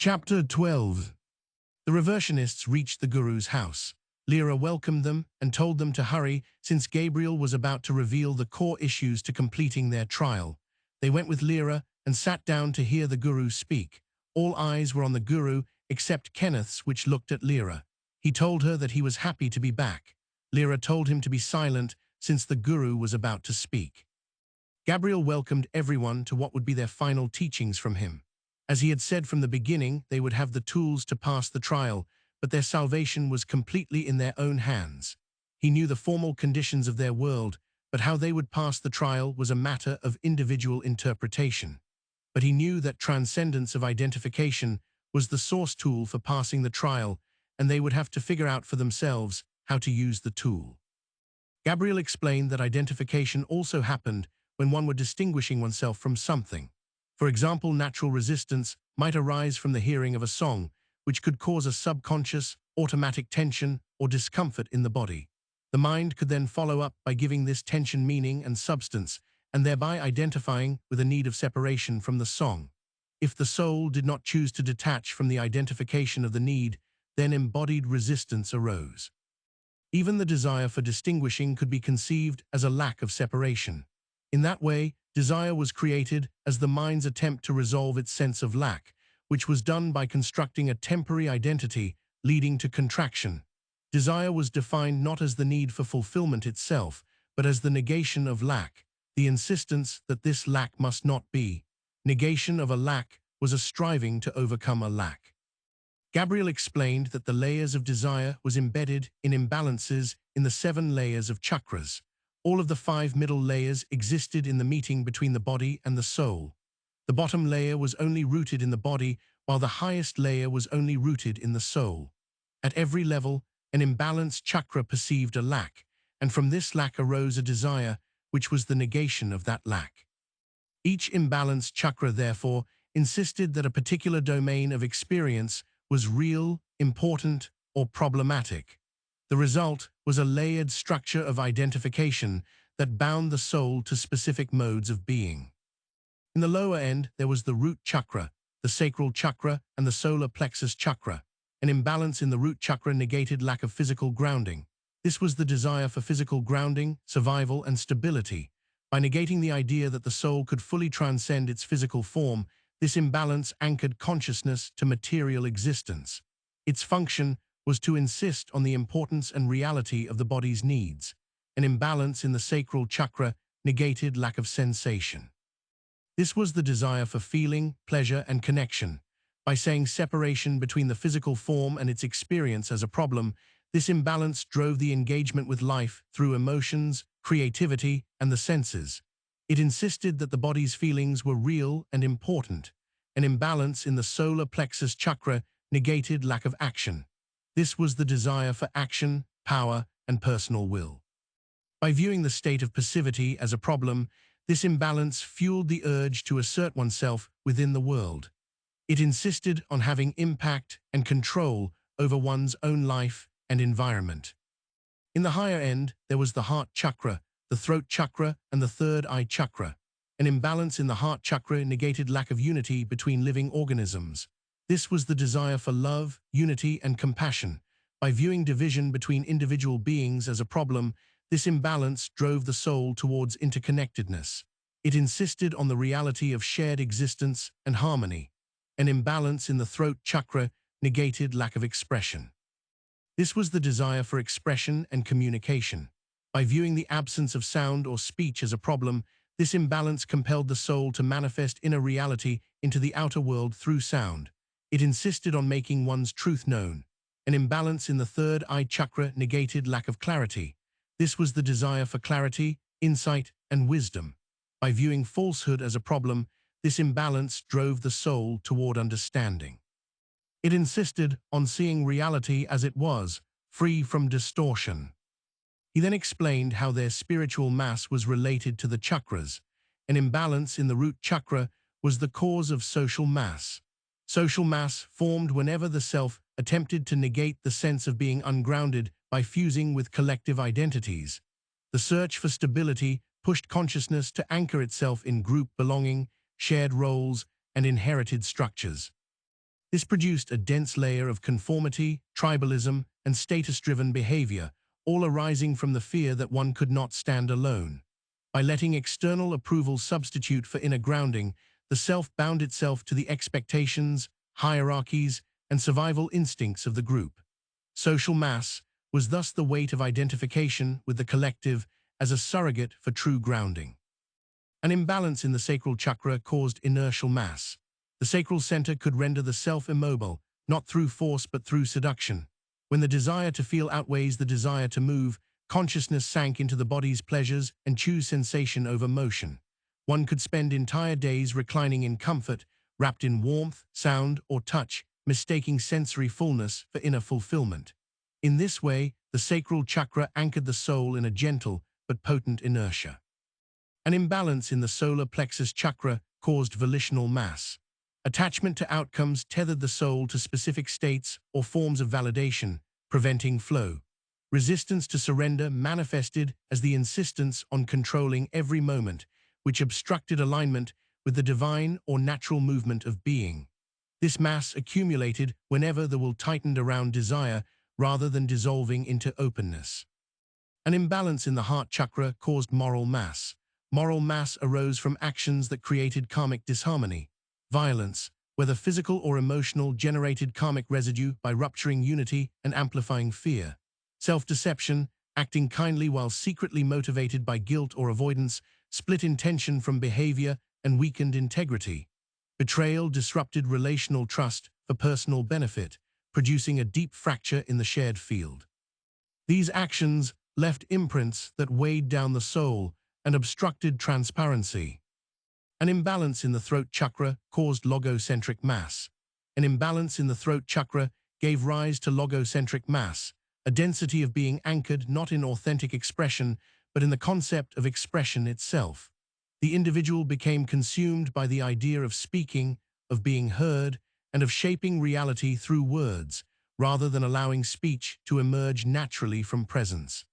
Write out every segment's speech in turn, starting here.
Chapter 12. The reversionists reached the Guru's house. Lyra welcomed them and told them to hurry since Gabriel was about to reveal the core issues to completing their trial. They went with Lyra and sat down to hear the Guru speak. All eyes were on the Guru except Kenneth's, which looked at Lyra. He told her that he was happy to be back. Lyra told him to be silent since the Guru was about to speak. Gabriel welcomed everyone to what would be their final teachings from him. As he had said from the beginning, they would have the tools to pass the trial, but their salvation was completely in their own hands. He knew the formal conditions of their world, but how they would pass the trial was a matter of individual interpretation. But he knew that transcendence of identification was the source tool for passing the trial, and they would have to figure out for themselves how to use the tool. Gabriel explained that identification also happened when one were distinguishing oneself from something. For example, natural resistance might arise from the hearing of a song, which could cause a subconscious, automatic tension or discomfort in the body. The mind could then follow up by giving this tension meaning and substance, and thereby identifying with a need of separation from the song. If the soul did not choose to detach from the identification of the need, then embodied resistance arose. Even the desire for distinguishing could be conceived as a lack of separation. In that way, desire was created as the mind's attempt to resolve its sense of lack, which was done by constructing a temporary identity leading to contraction. Desire was defined not as the need for fulfillment itself, but as the negation of lack, the insistence that this lack must not be. Negation of a lack was a striving to overcome a lack. Gabriel explained that the layers of desire was embedded in imbalances in the 7 layers of chakras. All of the 5 middle layers existed in the meeting between the body and the soul. The bottom layer was only rooted in the body, while the highest layer was only rooted in the soul. At every level, an imbalanced chakra perceived a lack, and from this lack arose a desire, which was the negation of that lack. Each imbalanced chakra, therefore, insisted that a particular domain of experience was real, important, or problematic. The result was a layered structure of identification that bound the soul to specific modes of being. In the lower end, there was the root chakra, the sacral chakra, and the solar plexus chakra. An imbalance in the root chakra negated lack of physical grounding. This was the desire for physical grounding, survival, and stability. By negating the idea that the soul could fully transcend its physical form, this imbalance anchored consciousness to material existence. Its function was to insist on the importance and reality of the body's needs. An imbalance in the sacral chakra negated lack of sensation. This was the desire for feeling, pleasure, and connection. By saying separation between the physical form and its experience as a problem, this imbalance drove the engagement with life through emotions, creativity, and the senses. It insisted that the body's feelings were real and important. An imbalance in the solar plexus chakra negated lack of action. This was the desire for action, power, and personal will. By viewing the state of passivity as a problem, this imbalance fueled the urge to assert oneself within the world. It insisted on having impact and control over one's own life and environment. In the higher end, there was the heart chakra, the throat chakra, and the third eye chakra. An imbalance in the heart chakra negated lack of unity between living organisms. This was the desire for love, unity, and compassion. By viewing division between individual beings as a problem, this imbalance drove the soul towards interconnectedness. It insisted on the reality of shared existence and harmony. An imbalance in the throat chakra negated lack of expression. This was the desire for expression and communication. By viewing the absence of sound or speech as a problem, this imbalance compelled the soul to manifest inner reality into the outer world through sound. It insisted on making one's truth known. An imbalance in the third eye chakra negated lack of clarity. This was the desire for clarity, insight, and wisdom. By viewing falsehood as a problem, this imbalance drove the soul toward understanding. It insisted on seeing reality as it was, free from distortion. He then explained how their spiritual mass was related to the chakras. An imbalance in the root chakra was the cause of social mass. Social mass formed whenever the self attempted to negate the sense of being ungrounded by fusing with collective identities. The search for stability pushed consciousness to anchor itself in group belonging, shared roles, and inherited structures. This produced a dense layer of conformity, tribalism, and status-driven behavior, all arising from the fear that one could not stand alone. By letting external approval substitute for inner grounding, the self bound itself to the expectations, hierarchies, and survival instincts of the group. Social mass was thus the weight of identification with the collective as a surrogate for true grounding. An imbalance in the sacral chakra caused inertial mass. The sacral center could render the self immobile, not through force but through seduction. When the desire to feel outweighs the desire to move, consciousness sank into the body's pleasures and chose sensation over motion. One could spend entire days reclining in comfort, wrapped in warmth, sound, or touch, mistaking sensory fullness for inner fulfillment. In this way, the sacral chakra anchored the soul in a gentle but potent inertia. An imbalance in the solar plexus chakra caused volitional mass. Attachment to outcomes tethered the soul to specific states or forms of validation, preventing flow. Resistance to surrender manifested as the insistence on controlling every moment, which obstructed alignment with the divine or natural movement of being. This mass accumulated whenever the will tightened around desire rather than dissolving into openness. An imbalance in the heart chakra caused moral mass. Moral mass arose from actions that created karmic disharmony. Violence, whether physical or emotional, generated karmic residue by rupturing unity and amplifying fear. Self-deception, acting kindly while secretly motivated by guilt or avoidance, split intention from behavior and weakened integrity. Betrayal disrupted relational trust for personal benefit, producing a deep fracture in the shared field. These actions left imprints that weighed down the soul and obstructed transparency. An imbalance in the throat chakra caused logocentric mass. An imbalance in the throat chakra gave rise to logocentric mass, a density of being anchored not in authentic expression, but in the concept of expression itself. The individual became consumed by the idea of speaking, of being heard, and of shaping reality through words, rather than allowing speech to emerge naturally from presence.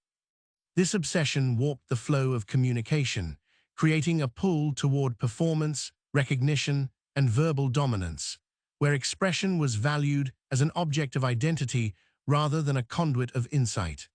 This obsession warped the flow of communication, creating a pull toward performance, recognition, and verbal dominance, where expression was valued as an object of identity rather than a conduit of insight.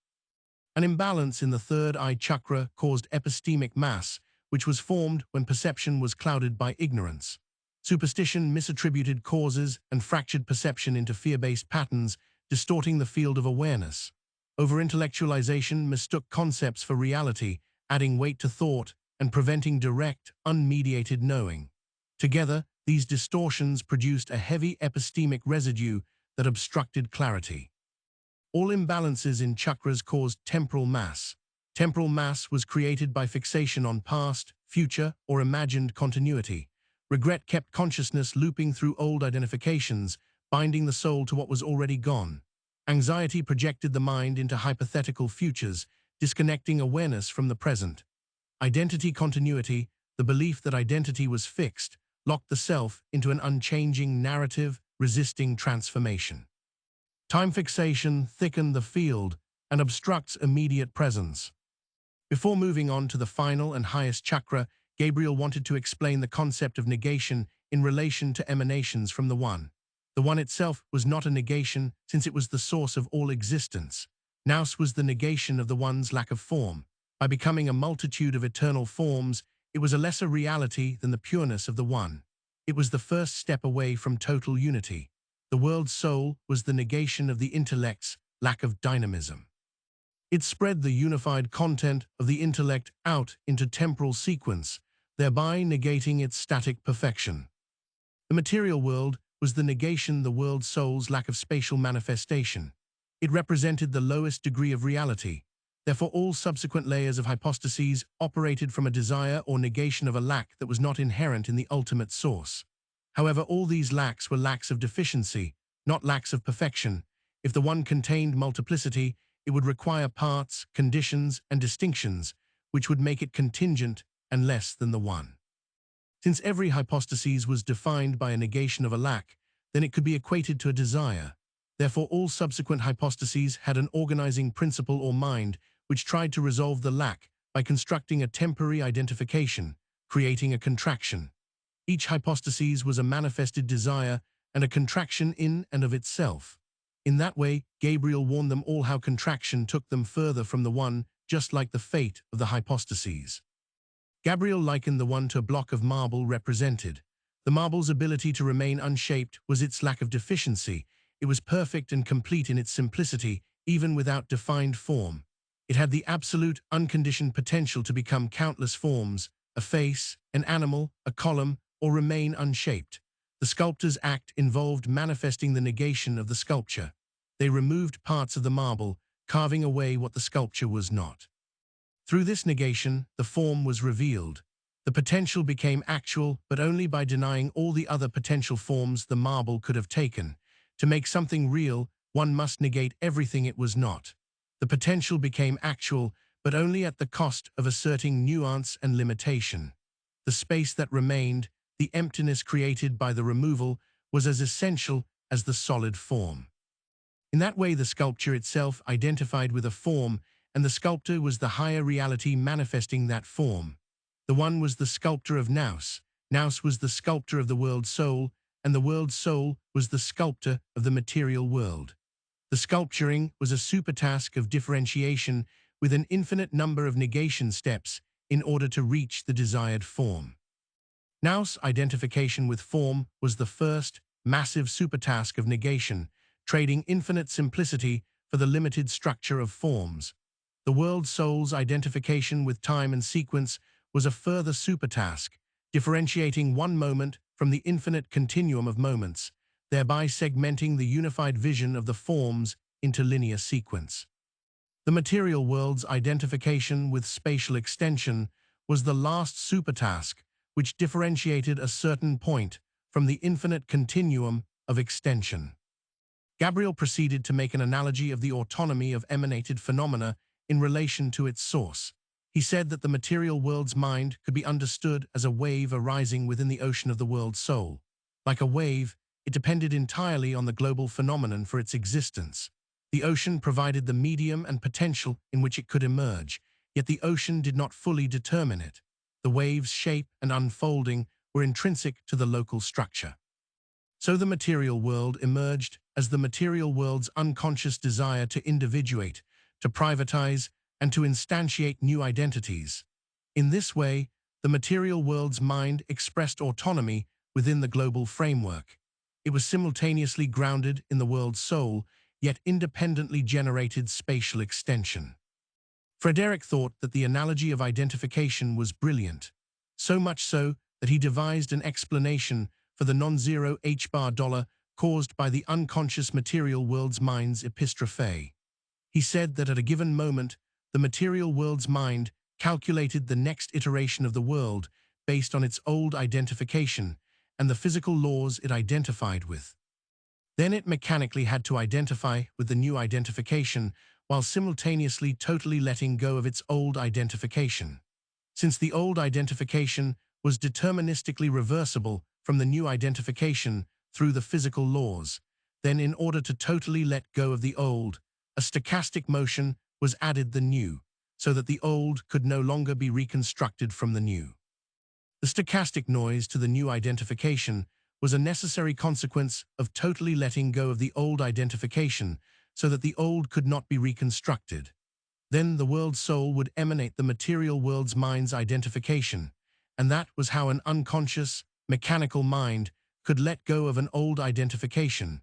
An imbalance in the third eye chakra caused epistemic mass, which was formed when perception was clouded by ignorance. Superstition misattributed causes and fractured perception into fear-based patterns, distorting the field of awareness. Over-intellectualization mistook concepts for reality, adding weight to thought and preventing direct, unmediated knowing. Together, these distortions produced a heavy epistemic residue that obstructed clarity. All imbalances in chakras caused temporal mass. Temporal mass was created by fixation on past, future, or imagined continuity. Regret kept consciousness looping through old identifications, binding the soul to what was already gone. Anxiety projected the mind into hypothetical futures, disconnecting awareness from the present. Identity continuity, the belief that identity was fixed, locked the self into an unchanging narrative, resisting transformation. Time fixation thickened the field and obstructs immediate presence. Before moving on to the final and highest chakra, Gabriel wanted to explain the concept of negation in relation to emanations from the One. The One itself was not a negation since it was the source of all existence. Nous was the negation of the One's lack of form. By becoming a multitude of eternal forms, it was a lesser reality than the pureness of the One. It was the first step away from total unity. The world's soul was the negation of the intellect's lack of dynamism. It spread the unified content of the intellect out into temporal sequence, thereby negating its static perfection. The material world was the negation the world soul's lack of spatial manifestation. It represented the lowest degree of reality. Therefore, all subsequent layers of hypostases operated from a desire or negation of a lack that was not inherent in the ultimate source. However, all these lacks were lacks of deficiency, not lacks of perfection. If the One contained multiplicity, it would require parts, conditions, and distinctions, which would make it contingent and less than the One. Since every hypostasis was defined by a negation of a lack, then it could be equated to a desire. Therefore, all subsequent hypostases had an organizing principle or mind which tried to resolve the lack by constructing a temporary identification, creating a contraction. Each hypostasis was a manifested desire and a contraction in and of itself. In that way, Gabriel warned them all how contraction took them further from the One, just like the fate of the hypostases. Gabriel likened the One to a block of marble represented. The marble's ability to remain unshaped was its lack of deficiency. It was perfect and complete in its simplicity, even without defined form. It had the absolute, unconditioned potential to become countless forms, a face, an animal, a column, or remain unshaped. The sculptor's act involved manifesting the negation of the sculpture. They removed parts of the marble, carving away what the sculpture was not. Through this negation, the form was revealed. The potential became actual, but only by denying all the other potential forms the marble could have taken. To make something real, one must negate everything it was not. The potential became actual, but only at the cost of asserting nuance and limitation. The space that remained, the emptiness created by the removal, was as essential as the solid form. In that way, the sculpture itself identified with a form, and the sculptor was the higher reality manifesting that form. The One was the sculptor of Nous. Nous was the sculptor of the world soul, and the world soul was the sculptor of the material world. The sculpturing was a supertask of differentiation with an infinite number of negation steps in order to reach the desired form. Nous' identification with form was the first, massive supertask of negation, trading infinite simplicity for the limited structure of forms. The world soul's identification with time and sequence was a further supertask, differentiating one moment from the infinite continuum of moments, thereby segmenting the unified vision of the forms into linear sequence. The material world's identification with spatial extension was the last supertask, which differentiated a certain point from the infinite continuum of extension. Gabriel proceeded to make an analogy of the autonomy of emanated phenomena in relation to its source. He said that the material world's mind could be understood as a wave arising within the ocean of the world soul. Like a wave, it depended entirely on the global phenomenon for its existence. The ocean provided the medium and potential in which it could emerge, yet the ocean did not fully determine it. The wave's shape and unfolding were intrinsic to the local structure. So the material world emerged as the material world's unconscious desire to individuate, to privatize, and to instantiate new identities. In this way, the material world's mind expressed autonomy within the global framework. It was simultaneously grounded in the world's soul, yet independently generated spatial extension. Frederick thought that the analogy of identification was brilliant, so much so that he devised an explanation for the non-zero h-bar dollar caused by the unconscious material world's mind's epistrophe. He said that at a given moment, the material world's mind calculated the next iteration of the world based on its old identification and the physical laws it identified with. Then it mechanically had to identify with the new identification while simultaneously totally letting go of its old identification. Since the old identification was deterministically reversible from the new identification through the physical laws, then in order to totally let go of the old, a stochastic motion was added the new, so that the old could no longer be reconstructed from the new. The stochastic noise to the new identification was a necessary consequence of totally letting go of the old identification so that the old could not be reconstructed. Then the world soul would emanate the material world's mind's identification, and that was how an unconscious, mechanical mind could let go of an old identification,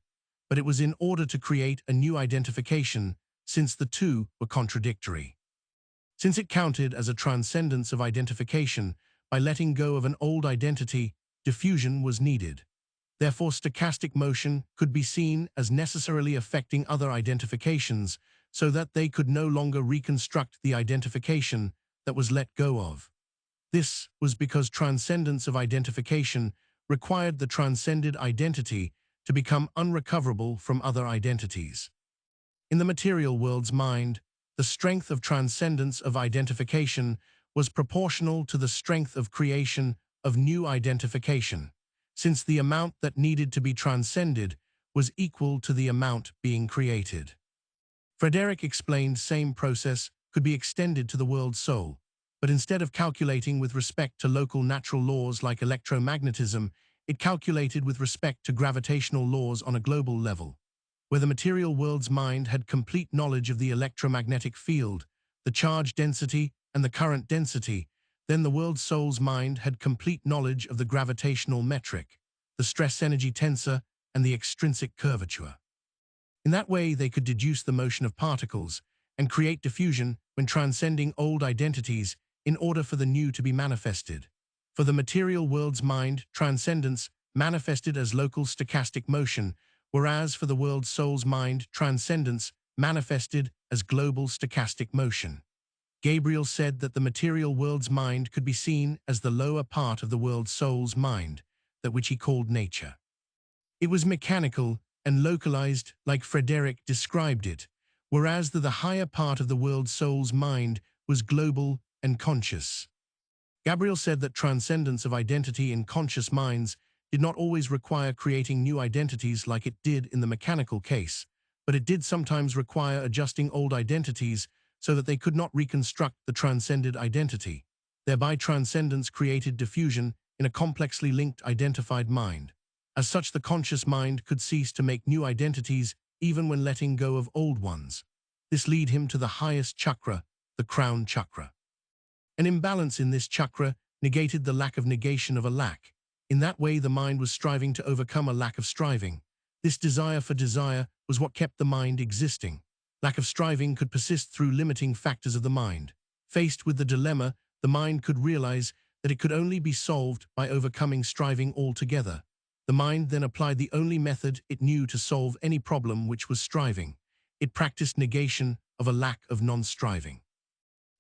but it was in order to create a new identification since the two were contradictory. Since it counted as a transcendence of identification by letting go of an old identity, diffusion was needed. Therefore, stochastic motion could be seen as necessarily affecting other identifications so that they could no longer reconstruct the identification that was let go of. This was because transcendence of identification required the transcended identity to become unrecoverable from other identities. In the material world's mind, the strength of transcendence of identification was proportional to the strength of creation of new identification, since the amount that needed to be transcended was equal to the amount being created. Frederick explained same process could be extended to the world soul, but instead of calculating with respect to local natural laws like electromagnetism, it calculated with respect to gravitational laws on a global level. Where the material world's mind had complete knowledge of the electromagnetic field, the charge density, and the current density, then the world's soul's mind had complete knowledge of the gravitational metric, the stress-energy tensor, and the extrinsic curvature. In that way, they could deduce the motion of particles and create diffusion when transcending old identities in order for the new to be manifested. For the material world's mind, transcendence manifested as local stochastic motion, whereas for the world's soul's mind, transcendence manifested as global stochastic motion. Gabriel said that the material world's mind could be seen as the lower part of the world's soul's mind, that which he called nature. It was mechanical and localized, like Frederick described it, whereas the higher part of the world's soul's mind was global and conscious. Gabriel said that transcendence of identity in conscious minds did not always require creating new identities like it did in the mechanical case, but it did sometimes require adjusting old identities so that they could not reconstruct the transcended identity. Thereby, transcendence created diffusion in a complexly linked identified mind. As such, the conscious mind could cease to make new identities even when letting go of old ones. This led him to the highest chakra, the crown chakra. An imbalance in this chakra negated the lack of negation of a lack. In that way, the mind was striving to overcome a lack of striving. This desire for desire was what kept the mind existing. Lack of striving could persist through limiting factors of the mind. Faced with the dilemma, the mind could realize that it could only be solved by overcoming striving altogether. The mind then applied the only method it knew to solve any problem, which was striving. It practiced negation of a lack of non-striving.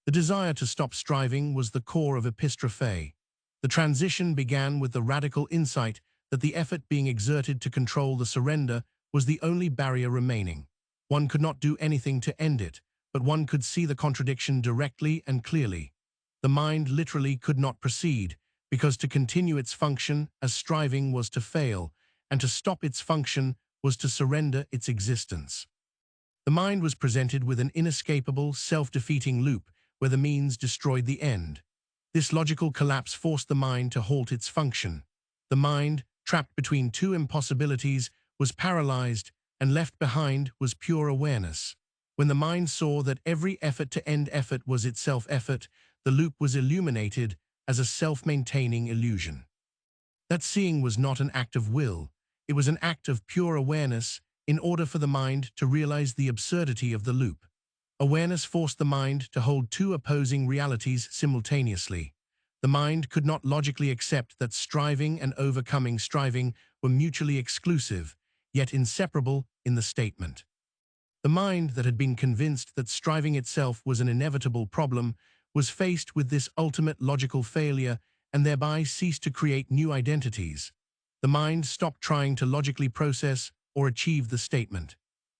The desire to stop striving was the core of epistrophe. The transition began with the radical insight that the effort being exerted to control the surrender was the only barrier remaining. One could not do anything to end it, but one could see the contradiction directly and clearly. The mind literally could not proceed, because to continue its function as striving was to fail, and to stop its function was to surrender its existence. The mind was presented with an inescapable, self-defeating loop where the means destroyed the end. This logical collapse forced the mind to halt its function. The mind, trapped between two impossibilities, was paralyzed, and left behind was pure awareness. When the mind saw that every effort to end effort was itself effort, the loop was illuminated as a self-maintaining illusion. That seeing was not an act of will, it was an act of pure awareness in order for the mind to realize the absurdity of the loop. Awareness forced the mind to hold two opposing realities simultaneously. The mind could not logically accept that striving and overcoming striving were mutually exclusive, yet inseparable in the statement. The mind that had been convinced that striving itself was an inevitable problem was faced with this ultimate logical failure and thereby ceased to create new identities. The mind stopped trying to logically process or achieve the statement.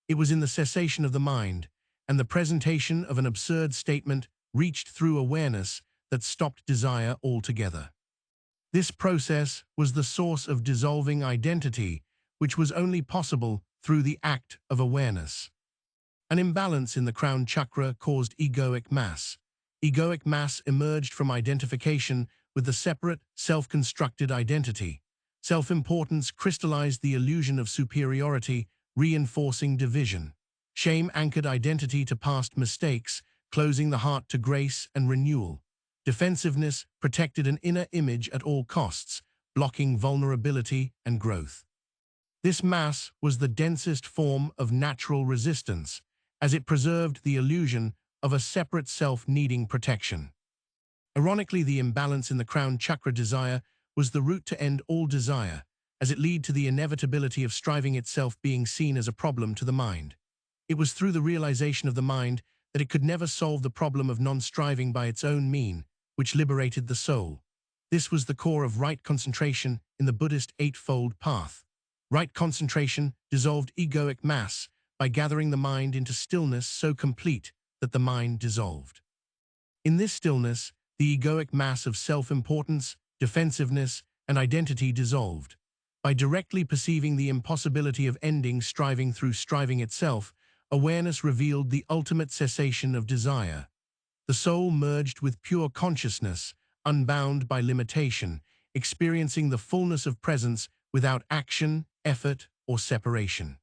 It was in the cessation of the mind, and the presentation of an absurd statement reached through awareness that stopped desire altogether. This process was the source of dissolving identity, which was only possible through the act of awareness. An imbalance in the crown chakra caused egoic mass. Egoic mass emerged from identification with the separate, self-constructed identity. Self-importance crystallized the illusion of superiority, reinforcing division. Shame anchored identity to past mistakes, closing the heart to grace and renewal. Defensiveness protected an inner image at all costs, blocking vulnerability and growth. This mass was the densest form of natural resistance, as it preserved the illusion of a separate self needing protection. Ironically, the imbalance in the crown chakra desire was the route to end all desire, as it led to the inevitability of striving itself being seen as a problem to the mind. It was through the realization of the mind that it could never solve the problem of non-striving by its own mean, which liberated the soul. This was the core of right concentration in the Buddhist Eightfold Path. Right concentration dissolved egoic mass by gathering the mind into stillness so complete that the mind dissolved. In this stillness, the egoic mass of self-importance, defensiveness, and identity dissolved. By directly perceiving the impossibility of ending striving through striving itself, awareness revealed the ultimate cessation of desire. The soul merged with pure consciousness, unbound by limitation. experiencing the fullness of presence without action, effort, or separation.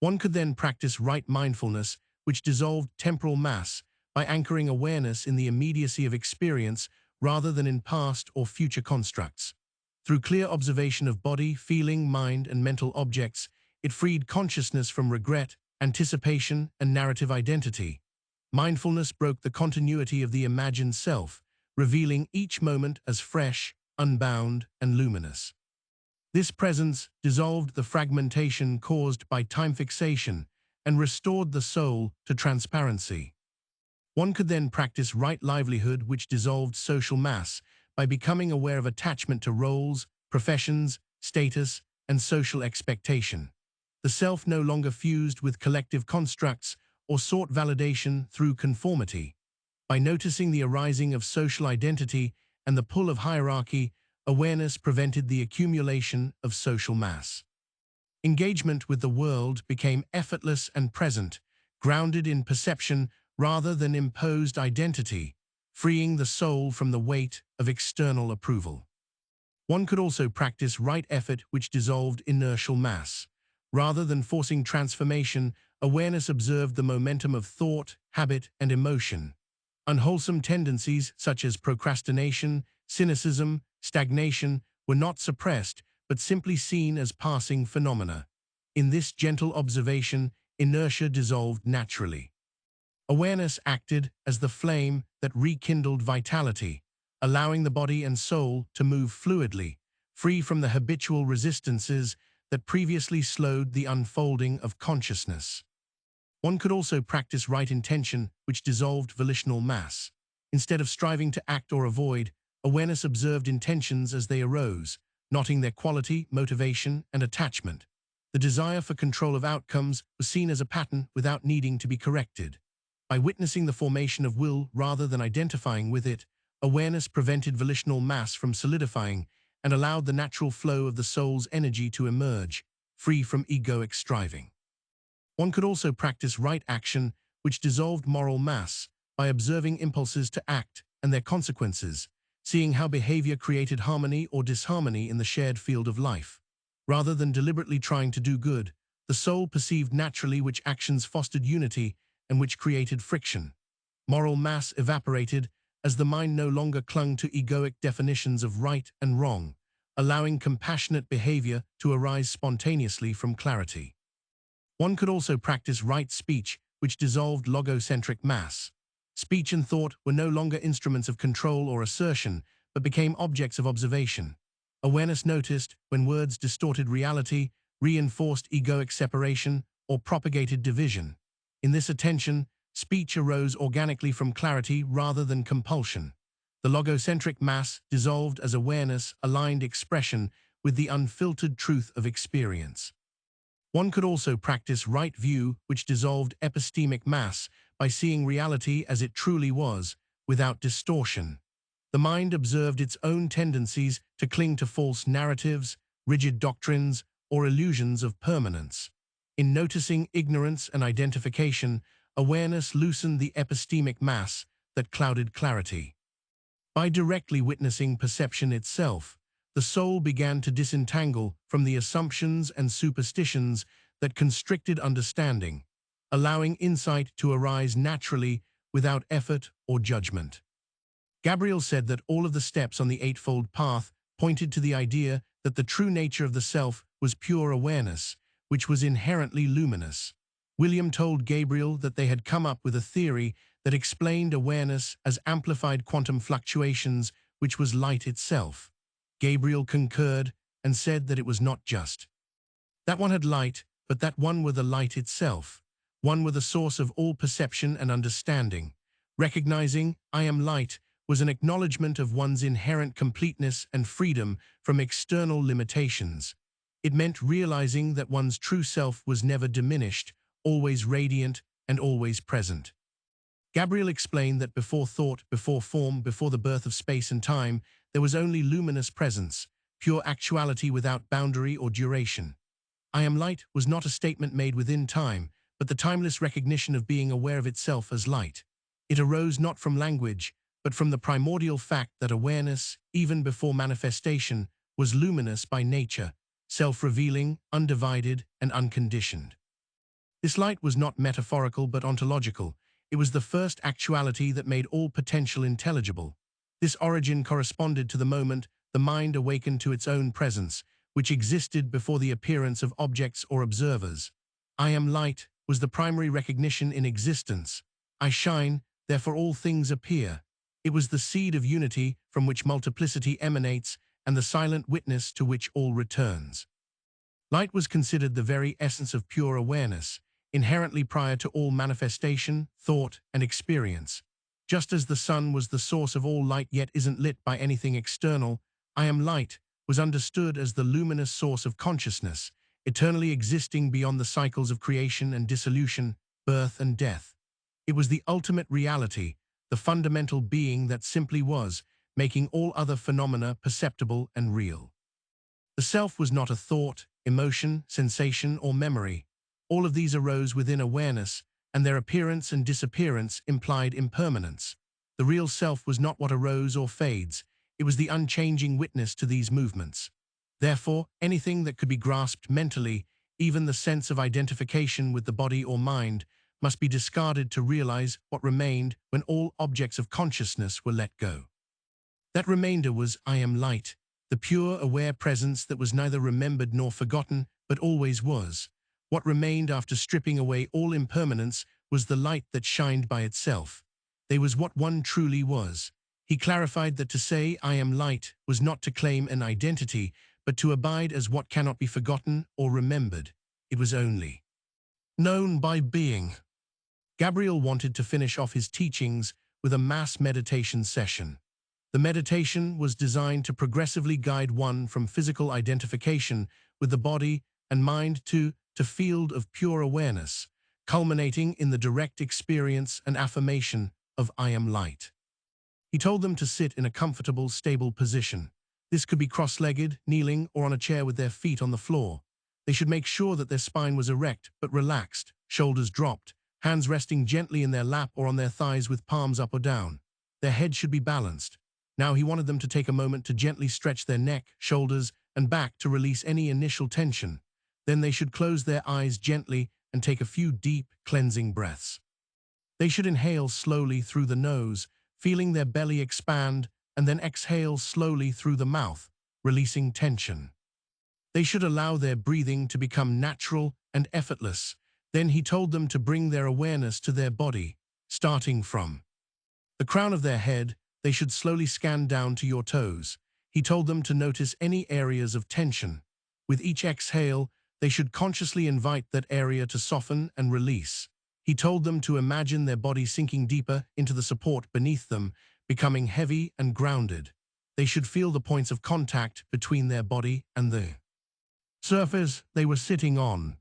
One could then practice right mindfulness, which dissolved temporal mass, by anchoring awareness in the immediacy of experience rather than in past or future constructs. Through clear observation of body, feeling, mind, and mental objects, it freed consciousness from regret, anticipation, and narrative identity. Mindfulness broke the continuity of the imagined self, revealing each moment as fresh, unbound, and luminous. This presence dissolved the fragmentation caused by time fixation and restored the soul to transparency. One could then practice right livelihood, which dissolved social mass, by becoming aware of attachment to roles, professions, status, and social expectation. The self no longer fused with collective constructs or sought validation through conformity. By noticing the arising of social identity and the pull of hierarchy, awareness prevented the accumulation of social mass. Engagement with the world became effortless and present, grounded in perception rather than imposed identity, freeing the soul from the weight of external approval. One could also practice right effort, which dissolved inertial mass. Rather than forcing transformation, awareness observed the momentum of thought, habit, and emotion. Unwholesome tendencies such as procrastination, cynicism, stagnation were not suppressed, but simply seen as passing phenomena. In this gentle observation, inertia dissolved naturally. Awareness acted as the flame that rekindled vitality, allowing the body and soul to move fluidly, free from the habitual resistances that previously slowed the unfolding of consciousness. One could also practice right intention, which dissolved volitional mass. Instead of striving to act or avoid, awareness observed intentions as they arose, noting their quality, motivation, and attachment. The desire for control of outcomes was seen as a pattern without needing to be corrected. By witnessing the formation of will rather than identifying with it, awareness prevented volitional mass from solidifying and allowed the natural flow of the soul's energy to emerge, free from egoic striving. One could also practice right action, which dissolved moral mass, by observing impulses to act and their consequences, seeing how behavior created harmony or disharmony in the shared field of life. Rather than deliberately trying to do good, the soul perceived naturally which actions fostered unity and which created friction. Moral mass evaporated as the mind no longer clung to egoic definitions of right and wrong, allowing compassionate behavior to arise spontaneously from clarity. One could also practice right speech, which dissolved logocentric mass. Speech and thought were no longer instruments of control or assertion, but became objects of observation. Awareness noticed when words distorted reality, reinforced egoic separation, or propagated division. In this attention, speech arose organically from clarity rather than compulsion. The logocentric mass dissolved as awareness aligned expression with the unfiltered truth of experience. One could also practice right view, which dissolved epistemic mass by seeing reality as it truly was, without distortion. The mind observed its own tendencies to cling to false narratives, rigid doctrines, or illusions of permanence. In noticing ignorance and identification, awareness loosened the epistemic mass that clouded clarity. By directly witnessing perception itself, the soul began to disentangle from the assumptions and superstitions that constricted understanding, allowing insight to arise naturally without effort or judgment. Gabriel said that all of the steps on the Eightfold Path pointed to the idea that the true nature of the self was pure awareness, which was inherently luminous. William told Gabriel that they had come up with a theory that explained awareness as amplified quantum fluctuations, which was light itself. Gabriel concurred and said that it was not just that one had light, but that one were the light itself. One were the source of all perception and understanding. Recognizing "I am light" was an acknowledgement of one's inherent completeness and freedom from external limitations. It meant realizing that one's true self was never diminished, always radiant, and always present. Gabriel explained that before thought, before form, before the birth of space and time, there was only luminous presence, pure actuality without boundary or duration. "I am light" was not a statement made within time, but the timeless recognition of being aware of itself as light. It arose not from language, but from the primordial fact that awareness, even before manifestation, was luminous by nature, self-revealing, undivided, and unconditioned. This light was not metaphorical but ontological. It was the first actuality that made all potential intelligible. This origin corresponded to the moment the mind awakened to its own presence, which existed before the appearance of objects or observers. I am light was the primary recognition in existence. I shine, therefore all things appear. It was the seed of unity from which multiplicity emanates and the silent witness to which all returns. Light was considered the very essence of pure awareness, inherently prior to all manifestation, thought, and experience. Just as the sun was the source of all light yet isn't lit by anything external, I am light was understood as the luminous source of consciousness, eternally existing beyond the cycles of creation and dissolution, birth and death. It was the ultimate reality, the fundamental being that simply was, making all other phenomena perceptible and real. The self was not a thought, emotion, sensation, or memory. All of these arose within awareness, and their appearance and disappearance implied impermanence. The real self was not what arose or fades. It was the unchanging witness to these movements. Therefore, anything that could be grasped mentally, even the sense of identification with the body or mind, must be discarded to realize what remained when all objects of consciousness were let go. That remainder was I am light, the pure, aware presence that was neither remembered nor forgotten, but always was. What remained after stripping away all impermanence was the light that shined by itself. They was what one truly was. He clarified that to say I am light was not to claim an identity, but to abide as what cannot be forgotten or remembered. It was only known by being. Gabriel wanted to finish off his teachings with a mass meditation session. The meditation was designed to progressively guide one from physical identification with the body and mind to field of pure awareness, culminating in the direct experience and affirmation of I am light. He told them to sit in a comfortable, stable position. This could be cross-legged, kneeling, or on a chair with their feet on the floor. They should make sure that their spine was erect but relaxed, shoulders dropped, hands resting gently in their lap or on their thighs with palms up or down. Their head should be balanced. Now he wanted them to take a moment to gently stretch their neck, shoulders, and back to release any initial tension. Then they should close their eyes gently and take a few deep, cleansing breaths. They should inhale slowly through the nose, feeling their belly expand, and then exhale slowly through the mouth, releasing tension. They should allow their breathing to become natural and effortless. Then he told them to bring their awareness to their body, starting from the crown of their head. They should slowly scan down to your toes. He told them to notice any areas of tension. With each exhale, they should consciously invite that area to soften and release. He told them to imagine their body sinking deeper into the support beneath them, becoming heavy and grounded. They should feel the points of contact between their body and the surface they were sitting on.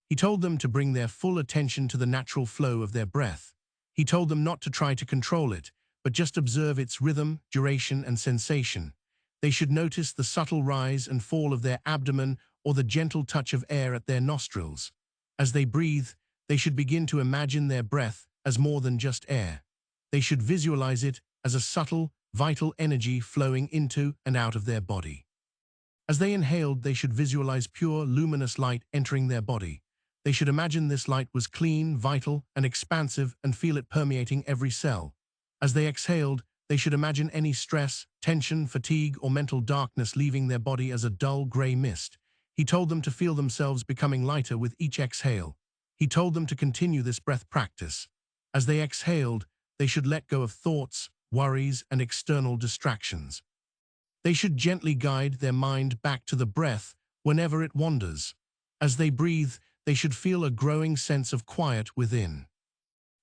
He told them to bring their full attention to the natural flow of their breath. He told them not to try to control it, but just observe its rhythm, duration, and sensation. They should notice the subtle rise and fall of their abdomen or the gentle touch of air at their nostrils. As they breathe, they should begin to imagine their breath as more than just air. They should visualize it as a subtle, vital energy flowing into and out of their body. As they inhaled, they should visualize pure, luminous light entering their body. They should imagine this light was clean, vital, and expansive and feel it permeating every cell. As they exhaled, they should imagine any stress, tension, fatigue, or mental darkness leaving their body as a dull gray mist. He told them to feel themselves becoming lighter with each exhale. He told them to continue this breath practice. As they exhaled, they should let go of thoughts, worries, and external distractions. They should gently guide their mind back to the breath whenever it wanders. As they breathe, they should feel a growing sense of quiet within.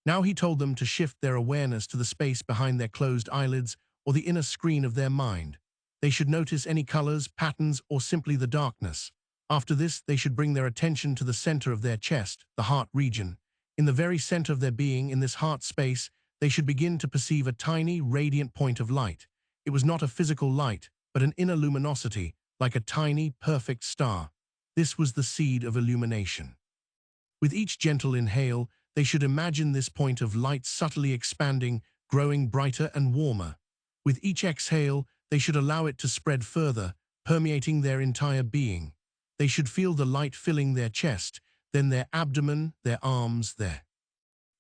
Now he told them to shift their awareness to the space behind their closed eyelids or the inner screen of their mind. They should notice any colors, patterns, or simply the darkness. After this, they should bring their attention to the center of their chest, the heart region. In the very center of their being, in this heart space, they should begin to perceive a tiny, radiant point of light. It was not a physical light, but an inner luminosity, like a tiny, perfect star. This was the seed of illumination. With each gentle inhale, they should imagine this point of light subtly expanding, growing brighter and warmer. With each exhale, they should allow it to spread further, permeating their entire being. They should feel the light filling their chest, then their abdomen, their arms, their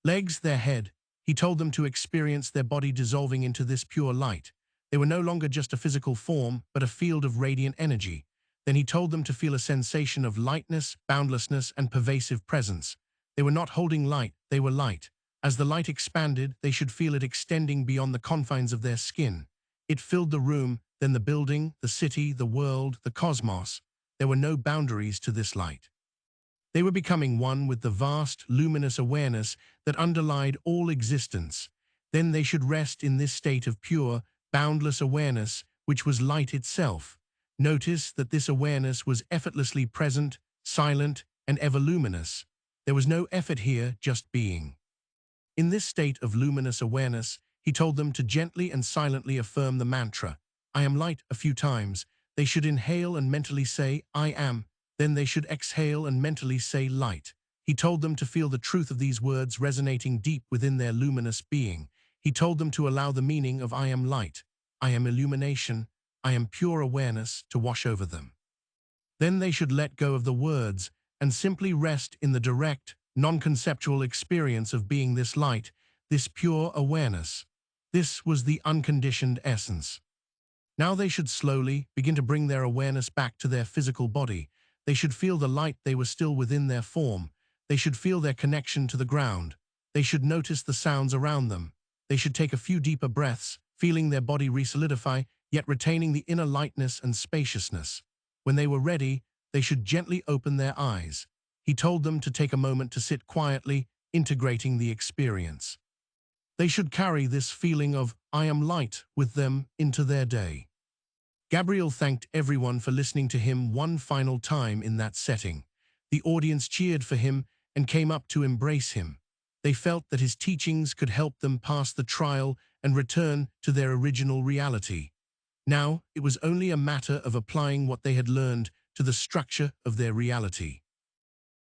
legs, their head. He told them to experience their body dissolving into this pure light. They were no longer just a physical form, but a field of radiant energy. Then he told them to feel a sensation of lightness, boundlessness, and pervasive presence. They were not holding light, they were light. As the light expanded, they should feel it extending beyond the confines of their skin. It filled the room, then the building, the city, the world, the cosmos. There were no boundaries to this light. They were becoming one with the vast, luminous awareness that underlied all existence. Then they should rest in this state of pure, boundless awareness, which was light itself. Notice that this awareness was effortlessly present, silent, and ever luminous. There was no effort here, just being. In this state of luminous awareness, he told them to gently and silently affirm the mantra, "I am light," a few times. They should inhale and mentally say, "I am." Then they should exhale and mentally say, "light." He told them to feel the truth of these words resonating deep within their luminous being. He told them to allow the meaning of "I am light," "I am illumination," "I am pure awareness" to wash over them. Then they should let go of the words and simply rest in the direct, non-conceptual experience of being this light, this pure awareness. This was the unconditioned essence. Now they should slowly begin to bring their awareness back to their physical body. They should feel the light they were still within their form. They should feel their connection to the ground. They should notice the sounds around them. They should take a few deeper breaths, feeling their body re-solidify, yet retaining the inner lightness and spaciousness. When they were ready, they should gently open their eyes. He told them to take a moment to sit quietly, integrating the experience. They should carry this feeling of "I am light" with them into their day. Gabriel thanked everyone for listening to him one final time in that setting. The audience cheered for him and came up to embrace him. They felt that his teachings could help them pass the trial and return to their original reality. Now, it was only a matter of applying what they had learned to the structure of their reality.